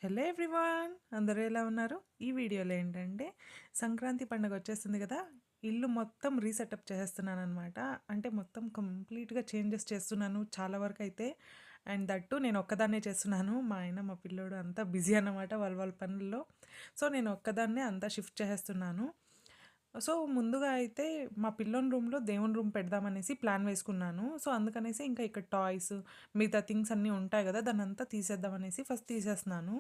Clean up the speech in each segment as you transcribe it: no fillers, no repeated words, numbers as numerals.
Hello everyone, అందరూ ఎలా ఉన్నారు? ఈ వీడియోలో ఏంటంటే సంక్రాంతి పండుగ వచ్చేస్తుంది కదా. ఇల్లు మొత్తం రీసెటప్ చేసేస్తున్నాను అనమాట. అంటే మొత్తం కంప్లీట్గా చేంజెస్ చేస్తున్నాను చాలా వరకు అయితే. అండ్ దట్టు నేను ఒక్కదాన్నే చేస్తున్నాను. మా ఆయన మా పిల్లోడు అంతా బిజీ అన్నమాట వాళ్ళ వాళ్ళ పనుల్లో. సో నేను ఒక్కదాన్నే అంతా షిఫ్ట్ చేసేస్తున్నాను. సో ముందుగా అయితే మా పిల్లోని రూమ్లో దేవుని రూమ్ పెడదామనేసి ప్లాన్ వేసుకున్నాను. సో అందుకనేసి ఇంకా ఇక్కడ టాయ్స్ మిగతా థింగ్స్ అన్నీ ఉంటాయి కదా, దాన్ని అంతా తీసేద్దామనేసి ఫస్ట్ తీసేస్తున్నాను.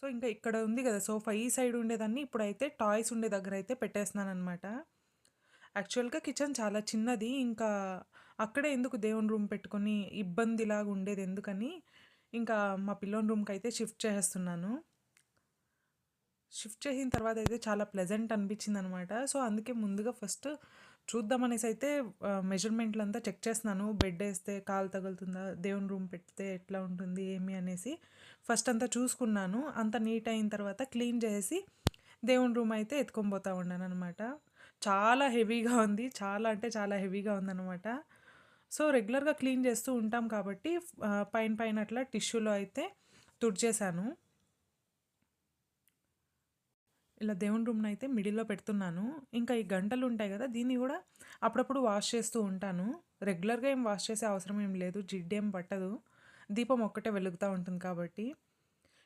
సో, ఇంకా ఇక్కడ ఉంది గదా సోఫా, ఈ సైడ్ ఉండేదాన్ని ఇప్పుడైతే టాయ్స్ ఉండే దగ్గరైతే పెట్టేస్తున్నాననమాట. యాక్చువల్‌గా కిచెన్ చాలా చిన్నది. ఇంకా అక్కడే ఎందుకు దేవుని రూమ్ పెట్టుకొని ఇబ్బందిలాగా ఉండేదెందుకని, ఇంకా మా పిల్లోని రూమ్‌కైతే షిఫ్ట్ చేసేస్తున్నాను. షిఫ్ట్ చేసిన తర్వాతయితే చాలా ప్లెజెంట్ అనిపించిందనమాట. సో, అందుకే ముందుగా ఫస్ట్ చూద్దామనేసయితే మెజర్‌మెంట్‌లంతా చెక్ చేస్తున్నాను. బెడ్డేస్తే కాలు తగులుతుందా? దేవుని రూమ్ పెడితే ఎట్లా ఉంటుంది? ఏమి అనేసి ఫస్ట్ అంతా చూసుకున్నాను. అంతా నీట్ అయిన తర్వాత క్లీన్ చేసేసి దేవుని రూమ్ అయితే ఎత్తుకొని పోతా ఉన్నాననమాట. చాలా హెవీగా ఉంది. చాలా అంటే చాలా హెవీగా ఉందనమాట. సో, రెగ్యులర్‌గా క్లీన్ చేస్తూ ఉంటాం కాబట్టి పైన పైన అట్లా టిష్యూలో అయితే తుడిచేశాను. ఇలా దేవుని రూమ్‌నయితే మిడిల్‌లో పెడుతున్నాను. ఇంకా ఈ గంటలుంటాయి గదా, దీన్ని గూడా అప్పుడప్పుడు వాష్ చేస్తూ ఉంటాను. రెగ్యులర్‌గా ఏం వాష్ చేసే అవసరం ఏం లేదు. జిడ్డేం పట్టదు. దీపం ఒక్కటే వెలుగుతా ఉంటుంది కాబట్టి.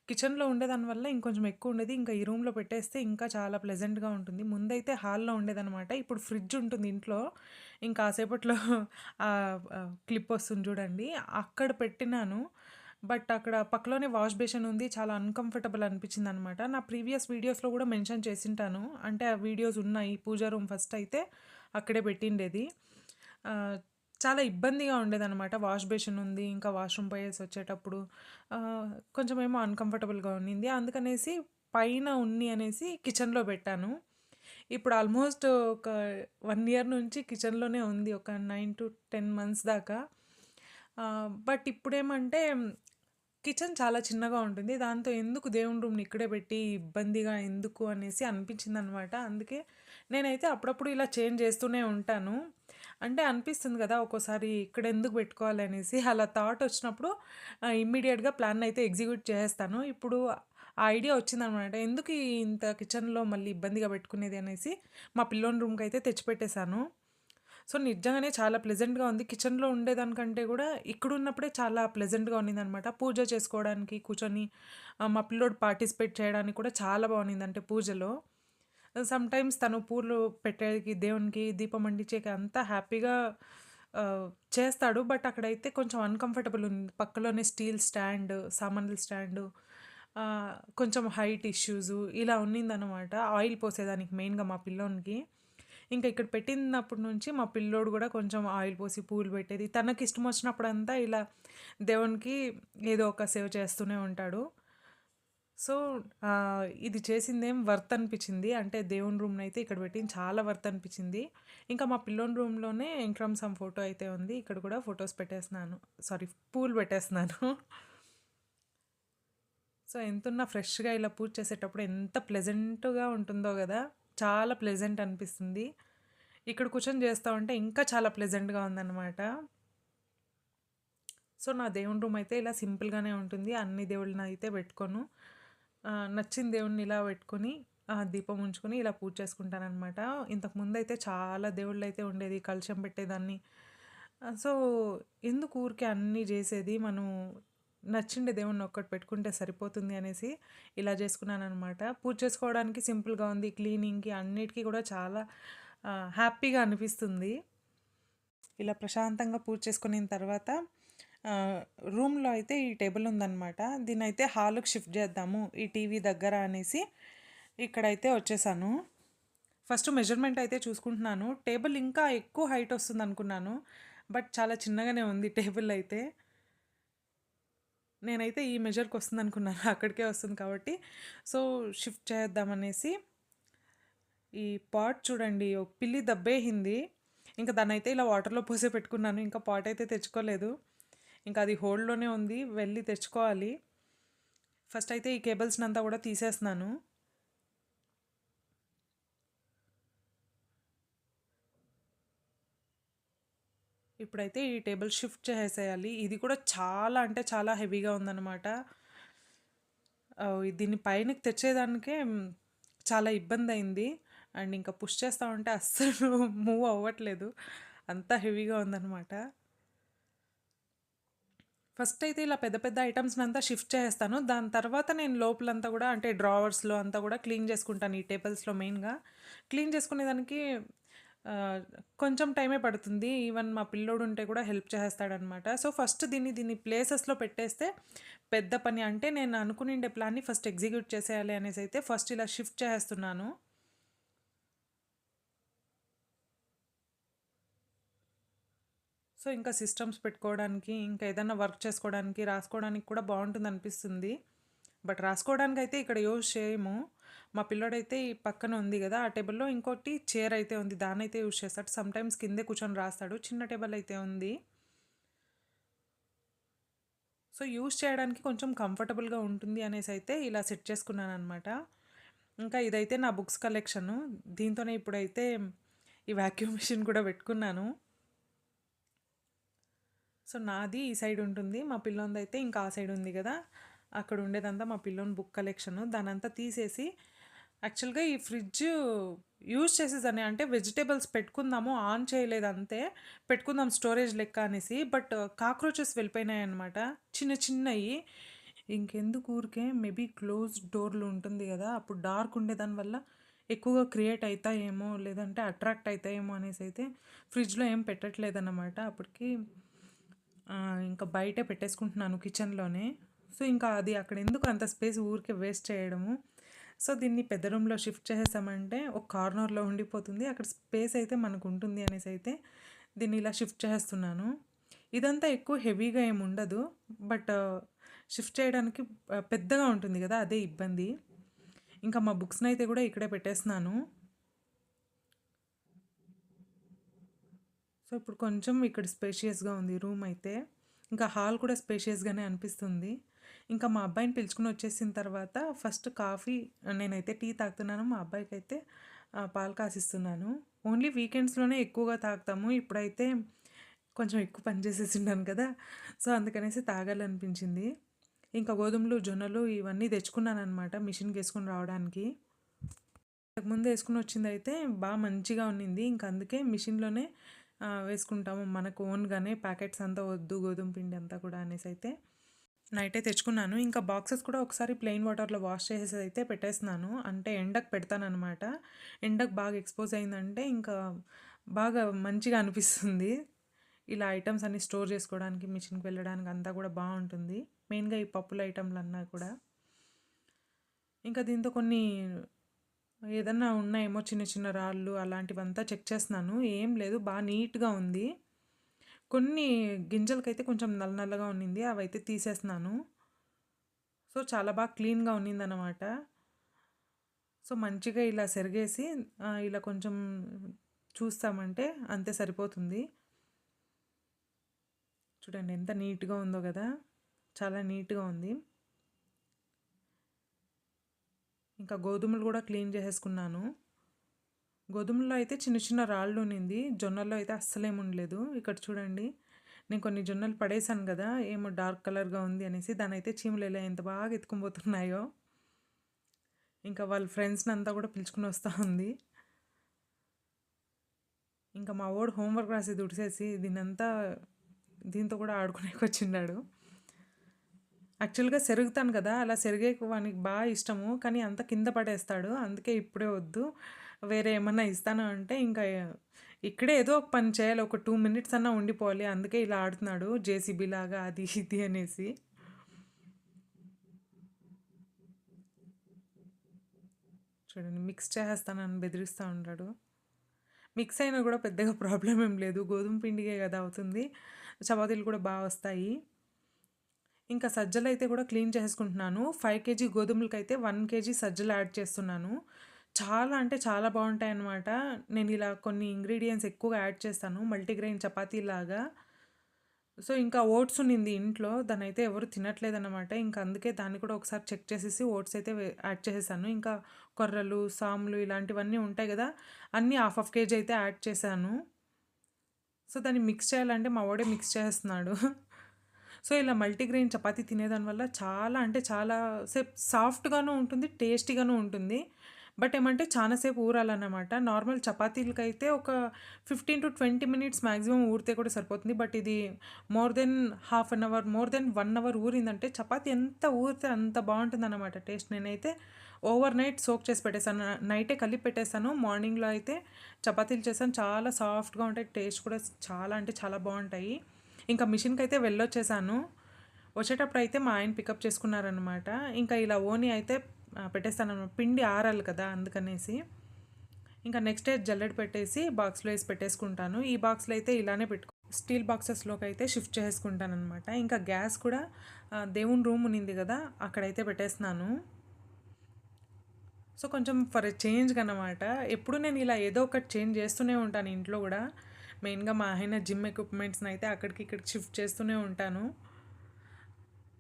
కిచెన్‌లో ఉండేదాని వల్ల ఇంకొంచెం ఎక్కువుండేది. ఇంకా ఈ రూమ్‌లో పెట్టేస్తే ఇంకా చాలా ప్లెజెంట్‌గా ఉంటుంది. ముందైతే హాల్‌లో ఉండేదనమాట. ఇప్పుడు ఫ్రిడ్జ్ ఉంటుంది ఇంట్లో. ఇంకా కాసేపట్లో క్లిప్ వస్తుంది చూడండి, అక్కడ పెట్టినాను. బట్ అక్కడ పక్కలోనే వాష్ బేసిన్ ఉంది. చాలా అన్‌కంఫర్టబుల్ అనిపించిందనమాట. నా ప్రీవియస్ వీడియోస్‌లో కూడా మెన్షన్ చేసుంటాను. అంటే ఆ వీడియోస్ ఉన్నాయి. పూజా రూమ్ ఫస్ట్ అయితే అక్కడే పెట్టిండేది. ఆహ్, చాలా ఇబ్బందిగా ఉండేదనమాట. వాష్ బేసిన్ ఉంది. ఇంకా వాష్‌రూమ్ పోయేసి వచ్చేటప్పుడు కొంచెం ఏమో అన్‌కంఫర్టబుల్‌గా ఉన్నింది. అందుకనేసి పైన ఉన్ని అనేసి కిచెన్‌లో పెట్టాను. ఇప్పుడు ఆల్మోస్ట్ ఒక 1 ఇయర్ నుంచి కిచెన్‌లోనే ఉంది. ఒక 9-10 మంత్స్ దాకా. బట్ ఇప్పుడేమంటే కిచెన్ చాలా చిన్నగా ఉంటుంది. దాంతో ఎందుకు దేవుని రూమ్‌ని ఇక్కడే పెట్టి ఇబ్బందిగా ఎందుకు అనేసి అనిపించిందనమాట. అందుకే నేనైతే అప్పుడప్పుడు ఇలా చేంజ్ చేస్తూనే ఉంటాను. అంటే అనిపిస్తుంది గదా, ఒక్కోసారి ఇక్కడ ఎందుకు పెట్టుకోవాలి అనేసి. అలా థాట్ వచ్చినప్పుడు ఇమ్మీడియేట్‌గా ప్లాన్‌నయితే ఎగ్జిక్యూట్ చేసేస్తాను. ఇప్పుడు ఆ ఐడియా వచ్చిందనమాట. ఎందుకు ఇంత కిచెన్‌లో మళ్ళీ ఇబ్బందిగా పెట్టుకునేది అనేసి మా పిల్లోని రూమ్‌కయితే తెచ్చిపెట్టేసాను. సో, నిజంగానే చాలా ప్లెజెంట్‌గా ఉంది. కిచెన్‌లో ఉండేదానికంటే గూడా ఇక్కడున్నప్పుడే చాలా ప్లెజెంట్‌గా ఉన్నిందనమాట. పూజ చేసుకోవడానికి కూర్చొని మా పిల్లోడు పార్టిసిపేట్ చేయడానికి కూడా చాలా బావున్నింది. అంటే పూజలో సమ్‌టైమ్స్ తను పూలు పెట్టేకి, దేవునికి దీపం అంటించేకి అంతా హ్యాపీగా ఆహ్, చేస్తాడు. బట్ అక్కడైతే కొంచెం అన్‌కంఫర్టబుల్ ఉంది. పక్కలోనే స్టీల్ స్టాండ్, సామాన్ల స్టాండు, కొంచెం హైట్ ఇష్యూసు ఇలా ఉన్నిందనమాట. ఆయిల్ పోసేదానికి మెయిన్‌గా మా పిల్లోనికి. ఇంకా ఇక్కడ పెట్టినప్పటి నుంచి మా పిల్లోడు గూడా కొంచెం ఆయిల్ పోసి పూలు పెట్టేది. తనకిష్టం వచ్చినప్పుడంతా ఇలా దేవునికి ఏదో ఒక సేవ చేస్తూనే ఉంటాడు. సో, ఇది చేసిందేం వర్త్ అనిపిచ్చింది. అంటే దేవుని రూమ్‌నయితే ఇక్కడ పెట్టింది చాలా వర్త్ అనిపిచ్చింది. ఇంకా మా పిల్లోని రూమ్‌లోనే ఎంక్రమ్ ఫోటో అయితే ఉంది. ఇక్కడ కూడా ఫోటోస్ పెట్టేస్తున్నాను. సారీ, పూలు పెట్టేస్తున్నాను. సో, ఎంతున్నా ఫ్రెష్‌గా ఇలా పూజ చేసేటప్పుడు ఎంత ప్లెజెంట్‌గా ఉంటుందో గదా, చాలా ప్లెజెంట్ అనిపిస్తుంది. ఇక్కడ కూర్చొని చేస్తా ఉంటే ఇంకా చాలా ప్లెజెంట్‌గా ఉందనమాట. సో, నా దేవుని రూమ్ అయితే ఇలా సింపుల్‌గానే ఉంటుంది. అన్ని దేవుళ్ళనైతే పెట్టుకోను. నచ్చిన దేవుడిని ఇలా పెట్టుకొని దీపం ఉంచుకొని ఇలా పూజ చేసుకుంటాననమాట. ఇంతకుముందయితే చాలా దేవుళ్ళైతే ఉండేది. కలశం పెట్టేదాన్ని. సో, ఎందుకు ఊరికే అన్నీ జేసేది, మనం నచ్చిండే దేవుడిని ఒక్కటి పెట్టుకుంటే సరిపోతుంది అనేసి ఇలా చేసుకున్నాననమాట. పూజ చేసుకోవడానికి సింపుల్‌గా ఉంది. క్లీనింగ్‌కి అన్నిటికి కూడా చాలా హ్యాపీగా అనిపిస్తుంది. ఇలా ప్రశాంతంగా పూజ చేసుకునిన తర్వాత ఆహ్, రూమ్‌లో అయితే ఈ టేబుల్ ఉందనమాట. దీన్నయితే హాల్‌కి షిఫ్ట్ చేద్దాము, ఈ టీవీ దగ్గర అనేసి ఇక్కడైతే వచ్చేసాను. ఫస్ట్ మెజర్‌మెంట్ అయితే చూసుకుంటున్నాను. టేబుల్ ఇంకా ఎక్కువ హైట్ వస్తుందనుకున్నాను. బట్ చాలా చిన్నగానే ఉంది టేబుల్ అయితే. నేనైతే ఈ మెజర్‌కొస్తుందనుకున్నాను. అక్కడికే వస్తుంది కాబట్టి సో, షిఫ్ట్ చేద్దామనేసి ఈ పాట్ చూడండి, ఒక పిల్లి దబ్బేసింది. ఇంక దాన్నయితే ఇలా వాటర్‌లో పోసే పెట్టుకున్నాను. ఇంకా పాట్ అయితే తెచ్చుకోలేదు. ఇంకా అది హోల్డ్‌లోనే ఉంది. వెళ్ళి తెచ్చుకోవాలి. ఫస్ట్ అయితే ఈ కేబుల్స్‌నంతా కూడా తీసేస్తున్నాను. ఇప్పుడైతే ఈ టేబుల్ షిఫ్ట్ చేసేయాలి. ఇది కూడా చాలా అంటే చాలా హెవీగా ఉందన్నమాట. దీన్ని పైనకి తెచ్చేదానికే చాలా ఇబ్బందయింది. అండ్ ఇంకా పుష్ చేస్తా ఉంటే అస్సలు మూవ్ అవ్వట్లేదు. అంత హెవీగా ఉందన్నమాట. ఫస్ట్ అయితే ఇలా పెద్ద పెద్ద ఐటమ్స్‌నంతా షిఫ్ట్ చేసేస్తాను. దాని తర్వాత నేను లోపలంతా గూడా అంటే డ్రావర్స్‌లో అంతా గూడా క్లీన్ చేసుకుంటాను. ఈ టేబుల్స్‌లో మెయిన్‌గా. క్లీన్ చేసుకునేదానికి ఆహ్, కొంచెం టైమే పడుతుంది. ఈవెన్ మా పిల్లోడుంటే కూడా హెల్ప్ చేసేస్తాడనమాట. సో, ఫస్ట్ దీన్ని ప్లేసెస్‌లో పెట్టేస్తే పెద్ద పని. అంటే నేను అనుకునిండే ప్లాన్‌ని ఫస్ట్ ఎగ్జిక్యూట్ చేసేయాలి అనేసైతే ఫస్ట్ ఇలా షిఫ్ట్ చేసేస్తున్నాను. సో, ఇంకా సిస్టమ్స్ పెట్టుకోవడానికి, ఇంకా ఏదన్నా వర్క్ చేసుకోవడానికి, రాసుకోవడానికి కూడా బావుంటుందనిపిస్తుంది. బట్ రాసుకోవడానికైతే ఇక్కడ యూజ్ చేయము. మా పిల్లోడైతే ఈ పక్కన ఉంది గదా! ఆ టేబుల్‌లో ఇంకోటి చైర్ అయితే ఉంది. దాన్నైతే యూజ్ చేస్తాడు. సమ్‌టైమ్స్ కిందే కూర్చొని రాస్తాడు. చిన్న టేబుల్ అయితే ఉంది. సో, యూజ్ చేయడానికి కొంచెం కంఫర్టబుల్‌గా ఉంటుంది అనేసైతే ఇలా సెట్ చేసుకున్నాననమాట. ఇంకా ఇదైతే నా బుక్స్ కలెక్షను. దీంతోనే ఇప్పుడైతే ఈ వాక్యూమ్ మిషన్ కూడా పెట్టుకున్నాను. సో, నాది ఈ సైడ్ ఉంటుంది. మా పిల్లోనిదైతే ఇంకా ఆ సైడ్ ఉంది గదా! అక్కడ ఉండేదంతా మా పిల్లోని బుక్ కలెక్షను. దాన్నంతా తీసేసి యాక్చువల్‌గా ఈ ఫ్రిడ్జ్ యూజ్ చేసేదాన్ని. అంటే వెజిటబుల్స్ పెట్టుకుందాము, ఆన్ చేయలేదు అంతే. పెట్టుకుందాం స్టోరేజ్ లెక్క అనేసి. బట్ కాక్రోచెస్ వెళ్ళిపోయినాయన్నమాట. చిన్న చిన్నయి. ఇంకెందుకు ఊరికే మేబీ క్లోజ్డ్ డోర్‌లు ఉంటుంది గదా! అప్పుడు డార్క్ ఉండేదాని వల్ల ఎక్కువగా క్రియేట్ అయితాయేమో, లేదంటే అట్రాక్ట్ అయితాయేమో అనేసైతే ఫ్రిడ్జ్‌లో ఏం పెట్టట్లేదన్నమాట. అప్పటికి ఇంకా బయటే పెట్టేసుకుంటున్నాను కిచెన్‌లోనే. సో, ఇంకా అది అక్కడ ఎందుకు అంత స్పేస్ ఊరికే వేస్ట్ చేయడము. సో, దీన్ని పెద్ద రూమ్‌లో షిఫ్ట్ చేసేసామంటే ఒక కార్నర్‌లో ఉండిపోతుంది. అక్కడ స్పేస్ అయితే మనకుంటుంది అనేసైతే దీన్ని ఇలా షిఫ్ట్ చేసేస్తున్నాను. ఇదంతా ఎక్కువ హెవీగా ఏమి ఉండదు. బట్ షిఫ్ట్ చేయడానికి పెద్దగా ఉంటుంది గదా! అదే ఇబ్బంది. ఇంకా మా బుక్స్‌నైతే గూడా ఇక్కడే పెట్టేస్తున్నాను. సో, ఇప్పుడు కొంచెం ఇక్కడ స్పేషియస్‌గా ఉంది రూమ్ అయితే. ఇంకా హాల్ కూడా స్పేషియస్‌గానే అనిపిస్తుంది. ఇంకా మా అబ్బాయిని పిలుచుకొని వచ్చేసిన తర్వాత ఫస్ట్ కాఫీ నేనైతే టీ తాగుతున్నాను. మా అబ్బాయికైతే పాలు కాసిస్తున్నాను. ఓన్లీ వీకెండ్స్‌లోనే ఎక్కువగా తాగుతాము. ఇప్పుడైతే కొంచెం ఎక్కువ పని చేసేసున్నాను కదా! సో, అందుకనేసి తాగాలనిపించింది. ఇంకా గోధుమలు, జొన్నలు ఇవన్నీ తెచ్చుకున్నాననమాట మిషన్‌కేసుకొని రావడానికి. ఇంతకుముందు ఏసుకొనొచ్చిందయితే మంచిగా ఉన్నింది. ఇంక అందుకే మిషన్‌లోనే వేసుకుంటాము. మనకు ఓన్‌గానే ప్యాకెట్స్ అంతా వద్దు గోధుమ పిండి అంతా కూడా అనేసైతే నైటే తెచ్చుకున్నాను. ఇంకా బాక్సెస్ కూడా ఒకసారి ప్లెయిన్ వాటర్‌లో వాష్ చేసేసైతే పెట్టేస్తున్నాను. అంటే ఎండకు పెడతాననమాట. ఎండకు బాగా ఎక్స్‌పోజ్ అయిందంటే ఇంకా బాగా మంచిగా అనిపిస్తుంది. ఇలా ఐటెమ్స్ అన్నీ స్టోర్ చేసుకోవడానికి, మిషన్‌కి వెళ్ళడానికి అంతా కూడా బావుంటుంది. మెయిన్‌గా ఈ పప్పుల ఐటెమ్‌లన్నా కూడా. ఇంకా దీంతో కొన్ని ఏదన్నా ఉన్నాయేమో చిన్న చిన్న రాళ్ళు అలాంటివంతా చెక్ చేస్తున్నాను. ఏం లేదు. నీట్‌గా ఉంది. కొన్ని గింజలకైతే కొంచెం నల్ల నల్లగా ఉన్నింది. అవైతే తీసేస్తున్నాను. సో, చాలా క్లీన్‌గా ఉన్నిందనమాట. సో, మంచిగా ఇలా సెరిగేసి ఇలా కొంచెం చూస్తామంటే అంతే సరిపోతుంది. చూడండి ఎంత నీట్‌గా ఉందో గదా! చాలా నీట్‌గా ఉంది. ఇంకా గోధుమలు గూడా క్లీన్ చేసేసుకున్నాను. గోధుమల్లో అయితే చిన్న చిన్న రాళ్ళు ఉన్నింది. జొన్నల్లో అయితే అస్సలేమి ఉండలేదు. ఇక్కడ చూడండి. నేను కొన్ని జొన్నలు పడేసాను గదా! ఏమో డార్క్ కలర్‌గా ఉంది అనేసి. దాన్నయితే చీమలు ఎలా ఎంత బాగా ఎత్తుకొని పోతున్నాయో. ఇంకా వాళ్ళ ఫ్రెండ్స్‌నంతా కూడా పిలుచుకొని వస్తా ఉంది. ఇంకా మా వోడు హోంవర్క్ రాసేది ఉడిసేసి దీంతో కూడా ఆడుకునేకొచ్చిన్నాడు. యాక్చువల్‌గా సెరుగుతాను కదా! అలా సెరిగేకి వానికి ఇష్టము. కానీ అంతా కింద పడేస్తాడు. అందుకే ఇప్పుడే వద్దు. వేరే ఏమన్నా ఇస్తాను అంటే ఇంకా ఇక్కడే ఏదో ఒక పని చేయాలి. ఒక 2 మినిట్స్ అన్నా ఉండిపోవాలి. అందుకే ఇలా ఆడుతున్నాడు. జేసీబీ లాగా అది ఇది అనేసి. చూడండి మిక్స్ చేసేస్తానని బెదిరిస్తా ఉంటాడు. మిక్స్ అయినా కూడా పెద్దగా ప్రాబ్లమ్ ఏం లేదు. గోధుమ పిండికే కదా అవుతుంది. చపాతీలు కూడా వస్తాయి. ఇంకా సజ్జలైతే కూడా క్లీన్ చేసుకుంటున్నాను. 5 కేజీ గోధుమలకైతే 1 కేజీ సజ్జలు యాడ్ చేస్తున్నాను. చాలా అంటే చాలా బావుంటాయన్నమాట. నేను ఇలా కొన్ని ఇంగ్రీడియెంట్స్ ఎక్కువగా యాడ్ చేస్తాను. మల్టీగ్రెయిన్ చపాతీలాగా. సో, ఇంకా ఓట్స్ ఉన్నింది ఇంట్లో. దాన్నయితే ఎవరు తినట్లేదన్నమాట. ఇంకా అందుకే దాన్ని కూడా ఒకసారి చెక్ చేసేసి ఓట్స్ అయితే యాడ్ చేసేసాను. ఇంకా కొర్రలు, సాములు ఇలాంటివన్నీ ఉంటాయి గదా! అన్నీ హాఫ్ కేజీ అయితే యాడ్ చేశాను. సో, దాన్ని మిక్స్ చేయాలంటే మా వోడే మిక్స్ చేసేస్తున్నాడు. సో, ఇలా మల్టీగ్రెయిన్ చపాతీ తినేదాని వల్ల చాలా అంటే చాలా సేపు సాఫ్ట్‌గాను ఉంటుంది, టేస్టీగాను ఉంటుంది. బట్ ఏమంటే చాలా సేపు ఊరాలన్నమాట. నార్మల్ చపాతీలకైతే ఒక 15-20 మినిట్స్ మాక్సిమం ఊరితే కూడా సరిపోతుంది. బట్ ఇది more than half an hour, more than 1 hour ఊరిందంటే చపాతీ ఎంత ఊరితే అంత బావుంటుందన్నమాట టేస్ట్. నేనైతే ఓవర్ నైట్ సోక్ చేసి పెట్టేసాను. నైటే కలిపి పెట్టేసాను. మార్నింగ్‌లో అయితే చపాతీలు చేశాను. చాలా సాఫ్ట్‌గా ఉంటాయి. టేస్ట్ కూడా చాలా అంటే చాలా బావుంటాయి. ఇంకా మిషన్‌కైతే వెళ్ళొచ్చేసాను. వచ్చేటప్పుడైతే మా ఆయన పికప్ చేసుకున్నారనమాట. ఇంకా ఇలా ఓని అయితే పెట్టేస్తాననమాట. పిండి ఆరాలి కదా! అందుకనేసి. ఇంకా నెక్స్ట్ డే జల్లెడ పెట్టేసి బాక్స్‌లో ఏసి పెట్టేసుకుంటాను. ఈ బాక్స్‌లో అయితే ఇలానే స్టీల్ బాక్సెస్‌లోకైతే షిఫ్ట్ చేసుకుంటాననమాట. ఇంకా గ్యాస్ కూడా దేవుని రూమ్ ఉన్నింది కదా! అక్కడైతే పెట్టేస్తున్నాను. సో, కొంచెం ఫర్ ఎ చేంజ్‌కనమాట. ఎప్పుడు నేను ఇలా ఏదో ఒకటి చేంజ్ చేస్తూనే ఉంటాను ఇంట్లో గూడా. మెయిన్‌గా మా ఆయన జిమ్ ఎక్విప్‌మెంట్స్‌నైతే అక్కడికి, ఇక్కడికి షిఫ్ట్ చేస్తూనే ఉంటాను.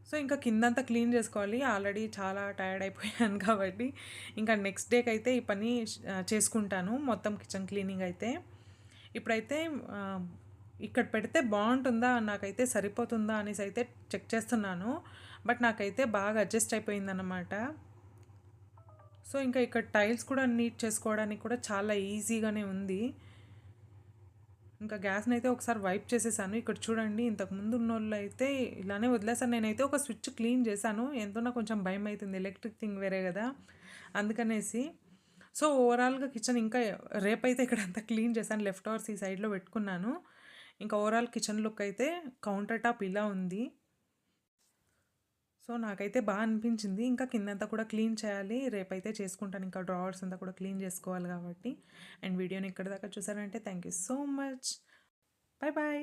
సో, ఇంకా కిందంతా క్లీన్ చేసుకోవాలి. ఆల్రెడీ చాలా టైర్డ్ అయిపోయాను కాబట్టి, ఇంకా నెక్స్ట్ డేకైతే ఈ పని చేసుకుంటాను. మొత్తం కిచెన్ క్లీనింగ్ అయితే. ఇప్పుడైతే ఆహ్, ఇక్కడ పెడితే బావుంటుందా? నాకైతే సరిపోతుందా? అనేసైతే చెక్ చేస్తున్నాను. బట్ నాకైతే బాగా అడ్జస్ట్ అయిపోయిందనమాట. సో, ఇంకా ఇక్కడ టైల్స్ కూడా నీట్ చేసుకోవడానికి కూడా చాలా ఈజీగానే ఉంది. ఇంకా గ్యాస్‌నైతే ఒకసారి వైప్ చేసేసాను. ఇక్కడ చూడండి ఇంతకుముందు ఉన్నోళ్ళైతే ఇలానే వదిలేసాను. నేనైతే ఒక స్విచ్ క్లీన్ చేశాను. ఎంతో నాకు కొంచెం భయమైతుంది. ఎలక్ట్రిక్ థింగ్ వేరే గదా! అందుకనేసి. సో, ఓవరాల్‌గా కిచెన్ ఇంకా రేపైతే ఇక్కడంతా క్లీన్ చేశాను. లెఫ్ట్ ఓవర్స్ ఈ సైడ్‌లో పెట్టుకున్నాను. ఇంకా ఓవరాల్ కిచెన్ లుక్ అయితే కౌంటర్ టాప్ ఇలా ఉంది. సో, నాకైతే బా అనిపించింది. ఇంకా కిందంతా కూడా క్లీన్ చేయాలి. రేపైతే చేసుకుంటాను. ఇంకా డ్రావర్స్ అంతా కూడా క్లీన్ చేసుకోవాలి కాబట్టి. అండ్ వీడియోని ఇక్కడి దాకా చూసారంటే thank you so much. Bye bye.